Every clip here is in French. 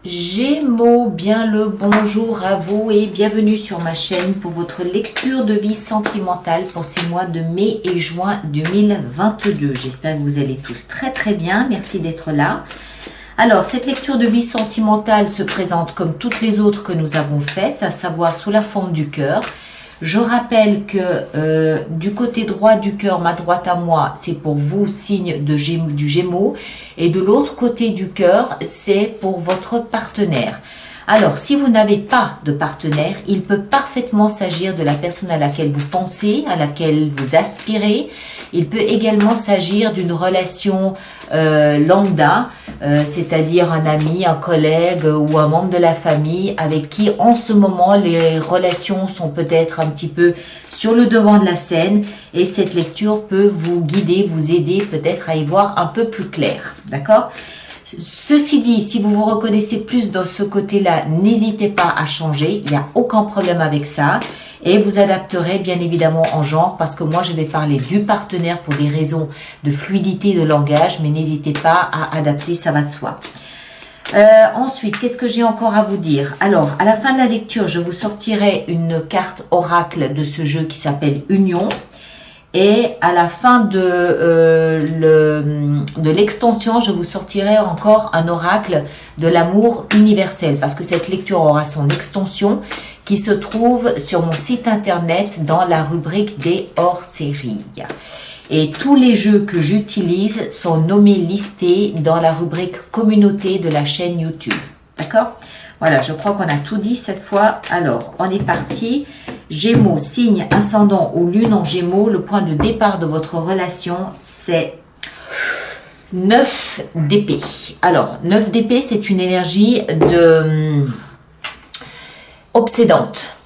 Gémeaux, bien le bonjour à vous et bienvenue sur ma chaîne pour votre lecture de vie sentimentale pour ces mois de mai et juin 2022. J'espère que vous allez tous très bien, merci d'être là. Alors, cette lecture de vie sentimentale se présente comme toutes les autres que nous avons faites, à savoir sous la forme du cœur. Je rappelle que du côté droit du cœur, ma droite à moi, c'est pour vous, signe du Gémeaux. Et de l'autre côté du cœur, c'est pour votre partenaire. Alors, si vous n'avez pas de partenaire, il peut parfaitement s'agir de la personne à laquelle vous pensez, à laquelle vous aspirez. Il peut également s'agir d'une relation lambda, c'est-à-dire un ami, un collègue ou un membre de la famille avec qui en ce moment les relations sont peut-être un petit peu sur le devant de la scène et cette lecture peut vous guider, vous aider peut-être à y voir un peu plus clair. D'accord ? Ceci dit, si vous vous reconnaissez plus dans ce côté-là, n'hésitez pas à changer, il n'y a aucun problème avec ça. Et vous adapterez bien évidemment en genre parce que moi je vais parler du partenaire pour des raisons de fluidité de langage, mais n'hésitez pas à adapter, ça va de soi. Ensuite, qu'est-ce que j'ai encore à vous dire? Alors, à la fin de la lecture, je vous sortirai une carte oracle de ce jeu qui s'appelle Union. Et à la fin de l'extension, je vous sortirai encore un oracle de l'amour universel parce que cette lecture aura son extension qui se trouve sur mon site internet dans la rubrique des hors-séries. Et tous les jeux que j'utilise sont nommés, listés dans la rubrique communauté de la chaîne YouTube. D'accord ? Voilà, je crois qu'on a tout dit cette fois. Alors, on est parti. Gémeaux, signe ascendant ou lune en Gémeaux, le point de départ de votre relation, c'est 9 d'épée. Alors, 9 d'épée, c'est une énergie obsédante.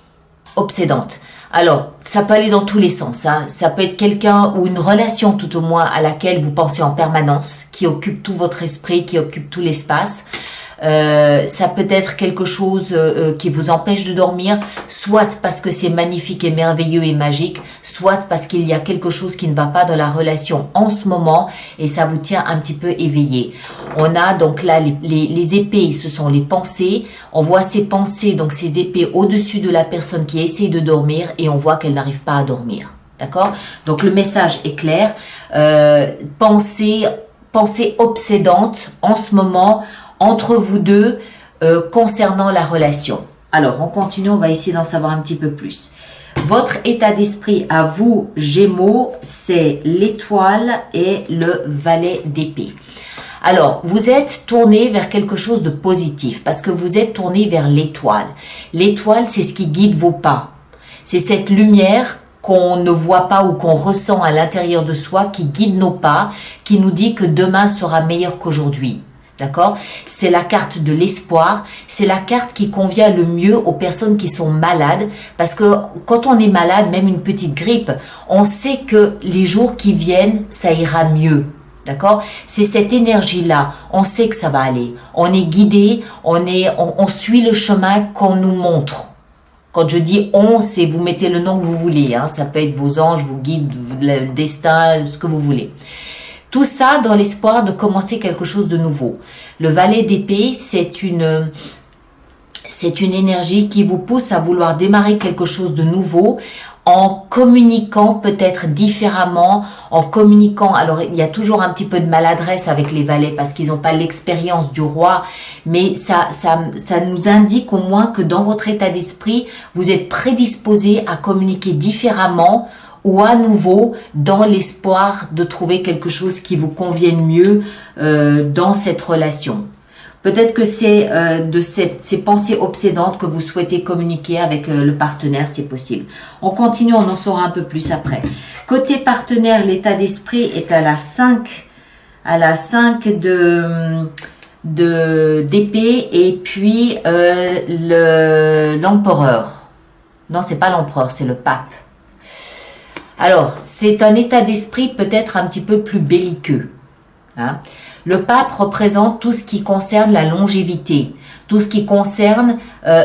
Obsédante. Alors, ça peut aller dans tous les sens. Hein. Ça peut être quelqu'un ou une relation tout au moins à laquelle vous pensez en permanence, qui occupe tout votre esprit, qui occupe tout l'espace. Ça peut être quelque chose qui vous empêche de dormir, soit parce que c'est magnifique et merveilleux et magique, soit parce qu'il y a quelque chose qui ne va pas dans la relation en ce moment et ça vous tient un petit peu éveillé. On a donc là les épées, ce sont les pensées. On voit ces pensées, donc ces épées au-dessus de la personne qui essaie de dormir et on voit qu'elle n'arrive pas à dormir. D'accord ? Donc le message est clair. Pensée obsédante en ce moment entre vous deux concernant la relation. Alors, on continue, on va essayer d'en savoir un petit peu plus. Votre état d'esprit à vous, Gémeaux, c'est l'étoile et le valet d'épée. Alors, vous êtes tourné vers quelque chose de positif parce que vous êtes tourné vers l'étoile. L'étoile, c'est ce qui guide vos pas. C'est cette lumière qu'on ne voit pas ou qu'on ressent à l'intérieur de soi qui guide nos pas, qui nous dit que demain sera meilleur qu'aujourd'hui. D'accord ? C'est la carte de l'espoir, c'est la carte qui convient le mieux aux personnes qui sont malades parce que quand on est malade, même une petite grippe, on sait que les jours qui viennent, ça ira mieux. D'accord ? C'est cette énergie-là, on sait que ça va aller. On est guidé, on suit le chemin qu'on nous montre. Quand je dis on, c'est vous mettez le nom que vous voulez, hein. Ça peut être vos anges, vos guides, le destin, ce que vous voulez. Tout ça dans l'espoir de commencer quelque chose de nouveau. Le valet d'épée, c'est une énergie qui vous pousse à vouloir démarrer quelque chose de nouveau en communiquant peut-être différemment, en communiquant. Alors, il y a toujours un petit peu de maladresse avec les valets parce qu'ils n'ont pas l'expérience du roi, mais ça nous indique au moins que dans votre état d'esprit, vous êtes prédisposé à communiquer différemment ou à nouveau dans l'espoir de trouver quelque chose qui vous convienne mieux dans cette relation. Peut-être que c'est de ces pensées obsédantes que vous souhaitez communiquer avec le partenaire, c'est possible. On continue, on en saura un peu plus après. Côté partenaire, l'état d'esprit est à la 5 d'épée et puis l'empereur. Non, c'est pas l'empereur, c'est le pape. Alors, c'est un état d'esprit peut-être un petit peu plus belliqueux. Hein. Le pape représente tout ce qui concerne la longévité, tout ce qui concerne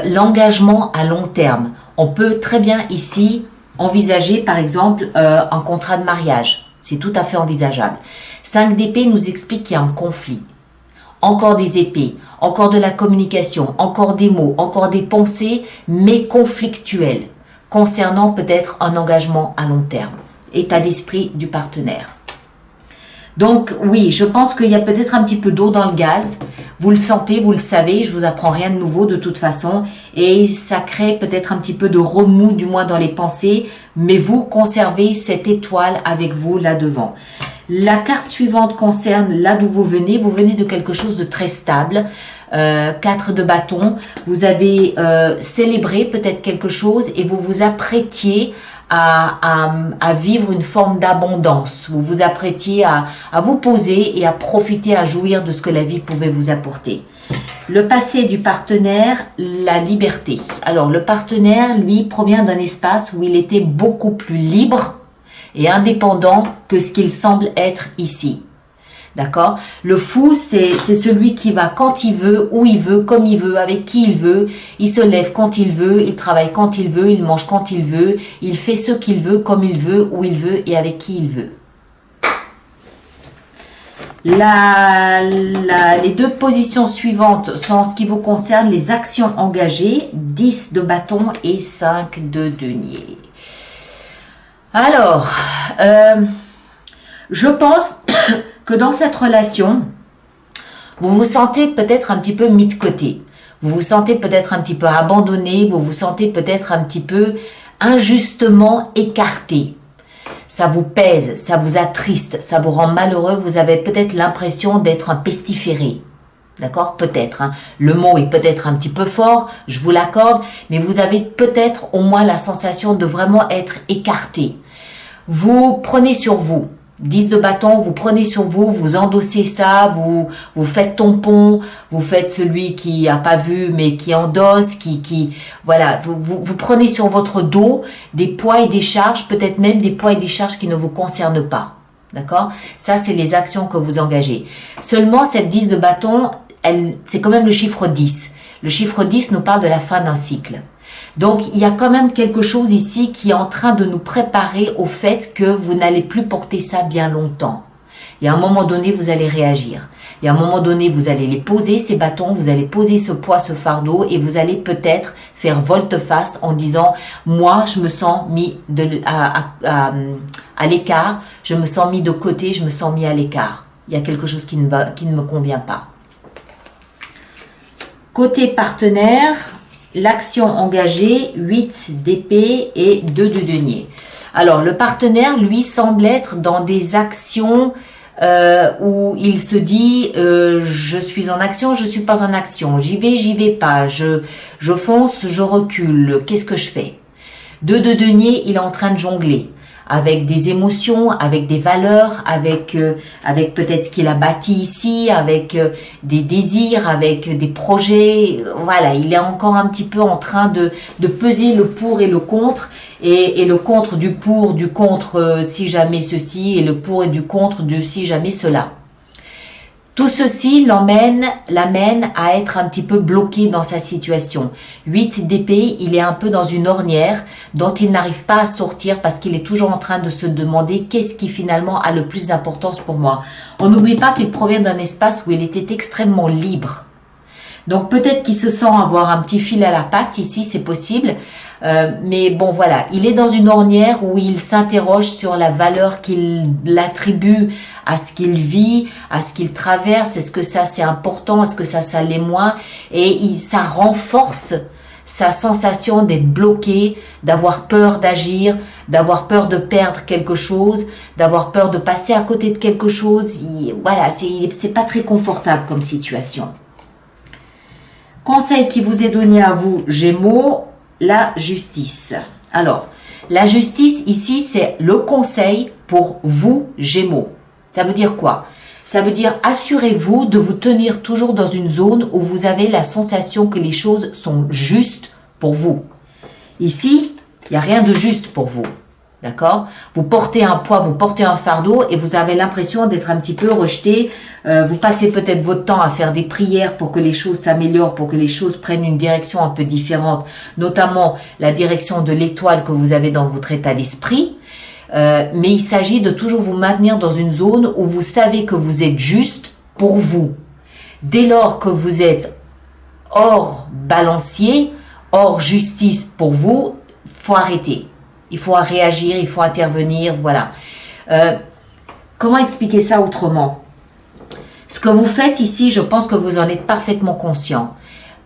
l'engagement à long terme. On peut très bien ici envisager par exemple un contrat de mariage. C'est tout à fait envisageable. 5 d'épée nous explique qu'il y a un conflit. encore des épées, encore de la communication, encore des mots, encore des pensées, mais conflictuelles, concernant peut-être un engagement à long terme. État d'esprit du partenaire. Donc oui, je pense qu'il y a peut-être un petit peu d'eau dans le gaz. Vous le sentez, vous le savez, je vous apprends rien de nouveau de toute façon. Et ça crée peut-être un petit peu de remous, du moins dans les pensées. Mais vous conservez cette étoile avec vous là devant. La carte suivante concerne là d'où vous venez. Vous venez de quelque chose de très stable. 4 de bâton. Vous avez célébré peut-être quelque chose et vous vous apprêtiez à vivre une forme d'abondance. Vous vous apprêtiez à vous poser et à profiter, à jouir de ce que la vie pouvait vous apporter. Le passé du partenaire, la liberté. Alors, le partenaire, lui, provient d'un espace où il était beaucoup plus libre et indépendant que ce qu'il semble être ici. D'accord? Le fou, c'est celui qui va quand il veut, où il veut, comme il veut, avec qui il veut. Il se lève quand il veut, il travaille quand il veut, il mange quand il veut. Il fait ce qu'il veut, comme il veut, où il veut et avec qui il veut. Les deux positions suivantes sont en ce qui vous concerne les actions engagées. 10 de bâton et 5 de denier. Alors, je pense que dans cette relation, vous vous sentez peut-être un petit peu mis de côté. Vous vous sentez peut-être un petit peu abandonné. Vous vous sentez peut-être un petit peu injustement écarté. Ça vous pèse, ça vous attriste, ça vous rend malheureux. Vous avez peut-être l'impression d'être un pestiféré. D'accord? Peut-être. Hein. Le mot est peut-être un petit peu fort, je vous l'accorde, mais vous avez peut-être au moins la sensation de vraiment être écarté. Vous prenez sur vous. 10 de bâton, vous prenez sur vous, vous endossez ça, vous faites tampon, vous faites celui qui a pas vu mais qui endosse, voilà, vous prenez sur votre dos des poids et des charges, peut-être même des poids et des charges qui ne vous concernent pas. D'accord? Ça, c'est les actions que vous engagez. Seulement, cette 10 de bâton, c'est quand même le chiffre 10. Le chiffre 10 nous parle de la fin d'un cycle. Donc, il y a quand même quelque chose ici qui est en train de nous préparer au fait que vous n'allez plus porter ça bien longtemps. Et à un moment donné, vous allez réagir. Et à un moment donné, vous allez les poser, ces bâtons, vous allez poser ce poids, ce fardeau, et vous allez peut-être faire volte-face en disant « Moi, je me sens mis à l'écart, je me sens mis de côté, je me sens mis à l'écart. Il y a quelque chose qui ne me convient pas. » Côté partenaire, l'action engagée, 8 d'épée et 2 de denier. Alors, le partenaire, lui, semble être dans des actions où il se dit je suis en action, je suis pas en action, j'y vais pas, je fonce, je recule, qu'est-ce que je fais? 2 de denier, il est en train de jongler avec des émotions, avec des valeurs, avec peut-être ce qu'il a bâti ici, avec des désirs, avec des projets. Voilà, il est encore un petit peu en train de peser le pour et le contre, et le contre du pour, du contre si jamais ceci, et le pour et du contre du si jamais cela. Tout ceci l'amène à être un petit peu bloqué dans sa situation. 8 d'épée, il est un peu dans une ornière dont il n'arrive pas à sortir parce qu'il est toujours en train de se demander qu'est-ce qui finalement a le plus d'importance pour moi. On n'oublie pas qu'il provient d'un espace où il était extrêmement libre. Donc peut-être qu'il se sent avoir un petit fil à la patte ici, c'est possible. Mais bon voilà, il est dans une ornière où il s'interroge sur la valeur qu'il attribue à ce qu'il vit, à ce qu'il traverse. Est-ce que ça c'est important, est-ce que ça l'est moins? Et ça renforce sa sensation d'être bloqué, d'avoir peur d'agir, d'avoir peur de perdre quelque chose, d'avoir peur de passer à côté de quelque chose. Voilà, c'est pas très confortable comme situation. Conseil qui vous est donné à vous, Gémeaux, la justice. Alors, la justice ici, c'est le conseil pour vous, Gémeaux. Ça veut dire quoi? Ça veut dire assurez-vous de vous tenir toujours dans une zone où vous avez la sensation que les choses sont justes pour vous. Ici, il n'y a rien de juste pour vous. D'accord? Vous portez un poids, vous portez un fardeau et vous avez l'impression d'être un petit peu rejeté. Vous passez peut-être votre temps à faire des prières pour que les choses s'améliorent, pour que les choses prennent une direction un peu différente, notamment la direction de l'étoile que vous avez dans votre état d'esprit. Mais il s'agit de toujours vous maintenir dans une zone où vous savez que vous êtes juste pour vous. Dès lors que vous êtes hors balancier, hors justice pour vous, il faut arrêter. Il faut réagir, il faut intervenir, voilà. Comment expliquer ça autrement? Ce que vous faites ici, je pense que vous en êtes parfaitement conscient.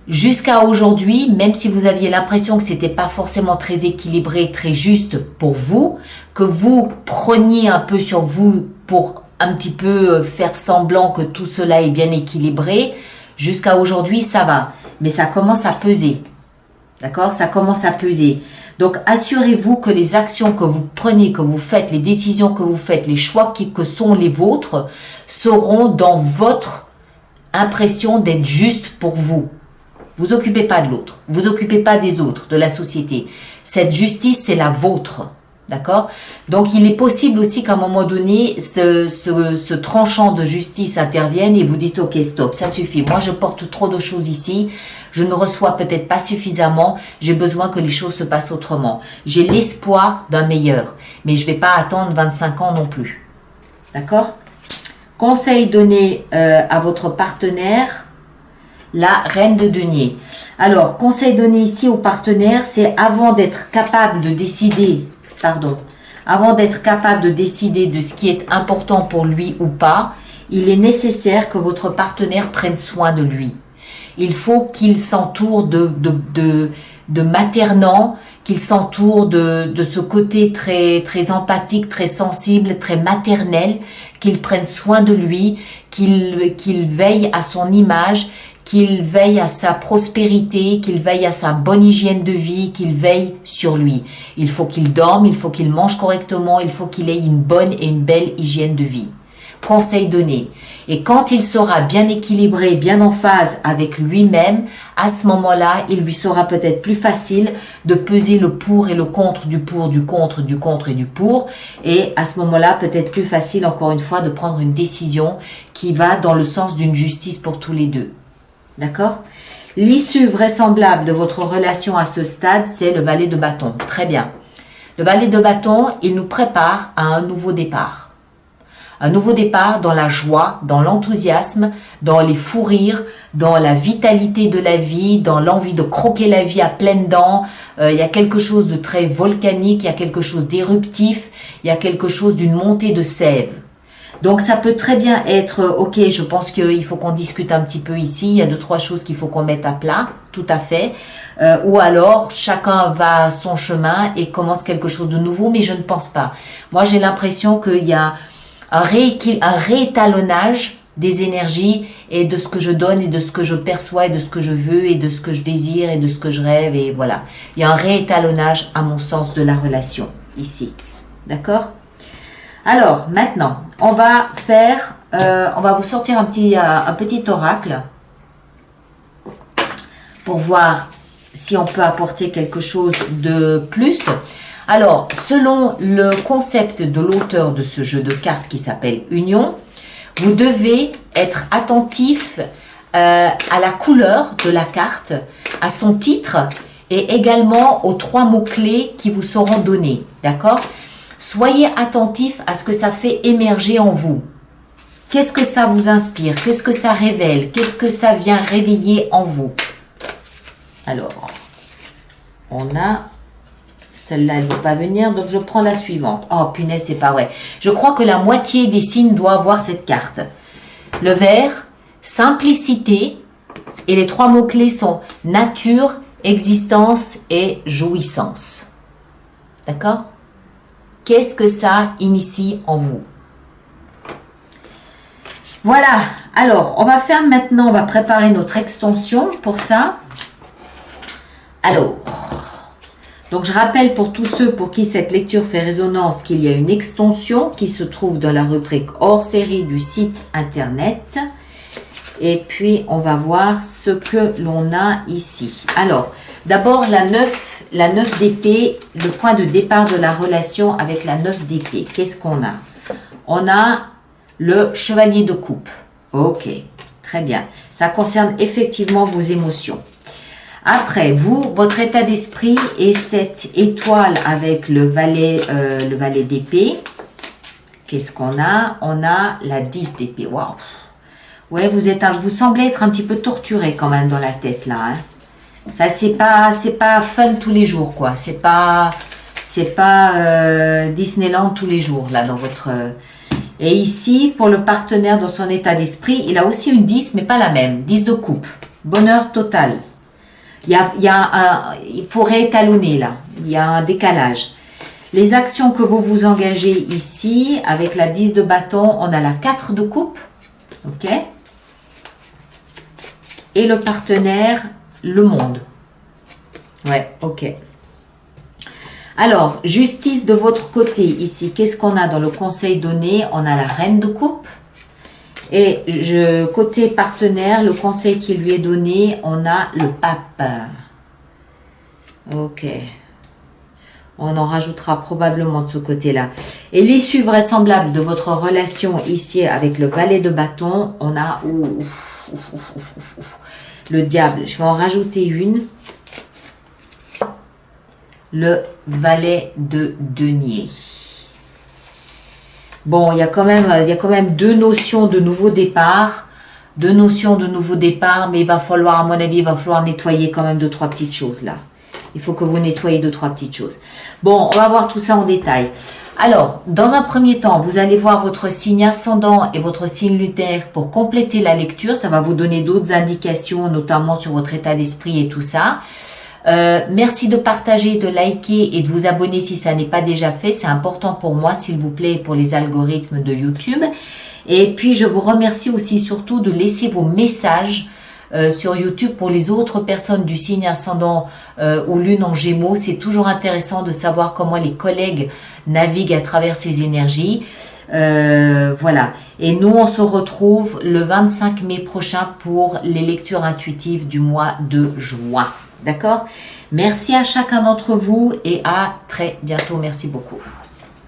Jusqu'à aujourd'hui, même si vous aviez l'impression que c'était pas forcément très équilibré, très juste pour vous, que vous preniez un peu sur vous pour un petit peu faire semblant que tout cela est bien équilibré, jusqu'à aujourd'hui, ça va. Mais ça commence à peser. D'accord? Ça commence à peser. Donc, assurez-vous que les actions que vous prenez, que vous faites, les décisions que vous faites, les choix que sont les vôtres, seront dans votre impression d'être juste pour vous. Vous occupez pas de l'autre. Vous occupez pas des autres, de la société. Cette justice, c'est la vôtre. D'accord? Donc, il est possible aussi qu'à un moment donné, ce tranchant de justice intervienne et vous dites, ok, stop, ça suffit. Moi, je porte trop de choses ici. Je ne reçois peut-être pas suffisamment. J'ai besoin que les choses se passent autrement. J'ai l'espoir d'un meilleur. Mais je vais pas attendre 25 ans non plus. D'accord? Conseil donné à votre partenaire, la reine de denier. Alors, conseil donné ici au partenaire, c'est avant d'être capable de décider, avant d'être capable de décider de ce qui est important pour lui ou pas, il est nécessaire que votre partenaire prenne soin de lui. Il faut qu'il s'entoure de maternants, qu'il s'entoure de ce côté très, très empathique, très sensible, très maternel, qu'il prenne soin de lui, qu'il veille à son image, qu'il veille à sa prospérité, qu'il veille à sa bonne hygiène de vie, qu'il veille sur lui. Il faut qu'il dorme, il faut qu'il mange correctement, il faut qu'il ait une bonne et une belle hygiène de vie. Conseil donné. Et quand il sera bien équilibré, bien en phase avec lui-même, à ce moment-là, il lui sera peut-être plus facile de peser le pour et le contre, du pour, du contre, du contre et du pour. Et à ce moment-là, peut-être plus facile, encore une fois, de prendre une décision qui va dans le sens d'une justice pour tous les deux. D'accord? L'issue vraisemblable de votre relation à ce stade, c'est le valet de bâton. Très bien. Le valet de bâton, il nous prépare à un nouveau départ. Un nouveau départ dans la joie, dans l'enthousiasme, dans les fous rires, dans la vitalité de la vie, dans l'envie de croquer la vie à pleines dents. Il y a quelque chose de très volcanique, il y a quelque chose d'éruptif, il y a quelque chose d'une montée de sève. Donc ça peut très bien être, ok, je pense qu'il faut qu'on discute un petit peu ici, il y a 2-3 choses qu'il faut qu'on mette à plat, tout à fait. Ou alors chacun va à son chemin et commence quelque chose de nouveau, mais je ne pense pas. Moi j'ai l'impression qu'il y a un réétalonnage des énergies et de ce que je donne et de ce que je perçois et de ce que je veux et de ce que je désire et de ce que je rêve et voilà. Il y a un réétalonnage à mon sens de la relation ici. D'accord ? Alors, maintenant, on va vous sortir un petit oracle pour voir si on peut apporter quelque chose de plus. Alors, selon le concept de l'auteur de ce jeu de cartes qui s'appelle Union, vous devez être attentif à la couleur de la carte, à son titre et également aux 3 mots-clés qui vous seront donnés. D'accord ? Soyez attentif à ce que ça fait émerger en vous. Qu'est-ce que ça vous inspire? Qu'est-ce que ça révèle? Qu'est-ce que ça vient réveiller en vous? Alors, on a... Celle-là, elle ne veut pas venir, donc je prends la suivante. Oh, punaise, c'est pas vrai. Je crois que la moitié des signes doit avoir cette carte. Le vert, simplicité, et les 3 mots-clés sont nature, existence et jouissance. D'accord? Qu'est-ce que ça initie en vous? Voilà. Alors, on va faire maintenant, on va préparer notre extension pour ça. Alors, donc je rappelle pour tous ceux pour qui cette lecture fait résonance qu'il y a une extension qui se trouve dans la rubrique hors série du site internet. Et puis, on va voir ce que l'on a ici. Alors, d'abord, la 9 d'épée, le point de départ de la relation avec la 9 d'épée. Qu'est-ce qu'on a? On a le chevalier de coupe. Ok, très bien. Ça concerne effectivement vos émotions. Après, votre état d'esprit est cette étoile avec le valet d'épée. Qu'est-ce qu'on a? On a la 10 d'épée. Waouh! Ouais, vous semblez être un petit peu torturé quand même dans la tête là. Hein. Enfin, c'est pas fun tous les jours quoi. C'est pas Disneyland tous les jours là dans votre. Et ici, pour le partenaire dans son état d'esprit, il a aussi une 10, mais pas la même. 10 de coupe. Bonheur total. Il faut réétalonner là. Il y a un décalage. Les actions que vous vous engagez ici, avec la 10 de bâton, on a la 4 de coupe. Ok. Et le partenaire, le monde. Ouais, ok. Alors, justice de votre côté ici. Qu'est-ce qu'on a dans le conseil donné? On a la reine de coupe. Et côté partenaire, le conseil qui lui est donné, on a le pape. Ok. On en rajoutera probablement de ce côté-là. Et l'issue vraisemblable de votre relation ici avec le valet de bâton, on a le diable. Je vais en rajouter une. Le valet de denier. Bon, il y a quand même deux notions de nouveau départ. Deux notions de nouveau départ, mais il va falloir, à mon avis, il va falloir nettoyer quand même 2-3 petites choses là. Il faut que vous nettoyez 2-3 petites choses. Bon, on va voir tout ça en détail. Alors, dans un premier temps, vous allez voir votre signe ascendant et votre signe lunaire pour compléter la lecture. Ça va vous donner d'autres indications, notamment sur votre état d'esprit et tout ça. Merci de partager, de liker et de vous abonner si ça n'est pas déjà fait. C'est important pour moi, s'il vous plaît, et pour les algorithmes de YouTube. Et puis, je vous remercie aussi surtout de laisser vos messages sur YouTube pour les autres personnes du signe ascendant ou lune en gémeaux. C'est toujours intéressant de savoir comment les collègues naviguent à travers ces énergies. Voilà. Et nous, on se retrouve le 25 mai prochain pour les lectures intuitives du mois de juin. D'accord? Merci à chacun d'entre vous et à très bientôt. Merci beaucoup.